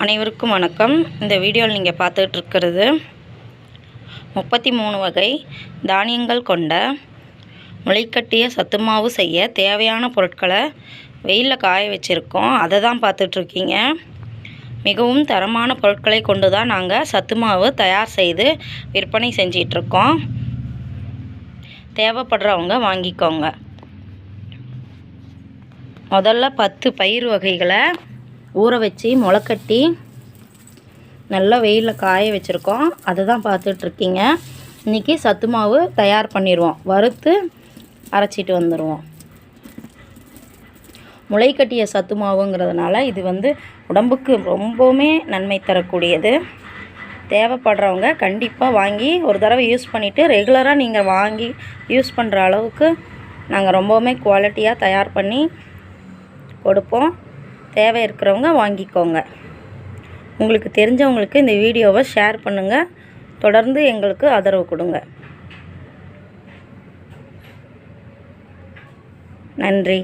அனைவருக்கும் வணக்கம். இந்த வீடியோவில் நீங்கள் பார்த்துட்டு இருக்கிறது 33 வகை தானியங்கள் கொண்ட முளைக்கட்டிய சத்து மாவு செய்ய தேவையான பொருட்களை வெயிலில் காய வச்சுருக்கோம். அதை தான் பார்த்துட்ருக்கீங்க. மிகவும் தரமான பொருட்களை கொண்டு தான் நாங்கள் சத்து மாவு தயார் செய்து விற்பனை செஞ்சிட்ருக்கோம். தேவைப்படுறவங்க வாங்கிக்கோங்க. முதல்ல 10 பயிர் வகைகளை ஊற வச்சு முளைக்கட்டி நல்லா வெயிலில் காய வச்சுருக்கோம். அதை தான் பார்த்துட்ருக்கீங்க. இன்றைக்கி சத்து மாவு தயார் பண்ணிடுவோம். வறுத்து அரைச்சிட்டு வந்துடுவோம். முளைக்கட்டிய சத்து மாவுங்கிறதுனால இது உடம்புக்கு ரொம்பவுமே நன்மை தரக்கூடியது. தேவைப்படுறவங்க கண்டிப்பாக வாங்கி ஒரு தடவை யூஸ் பண்ணிவிட்டு ரெகுலராக நீங்கள் வாங்கி யூஸ் பண்ணுற அளவுக்கு நாங்கள் ரொம்பவுமே குவாலிட்டியாக தயார் பண்ணி கொடுப்போம். தேவை இருக்கிறவங்க வாங்கிக்கோங்க. உங்களுக்கு தெரிஞ்சவங்களுக்கு இந்த வீடியோவை ஷேர் பண்ணுங்கள். தொடர்ந்து எங்களுக்கு ஆதரவு கொடுங்க. நன்றி.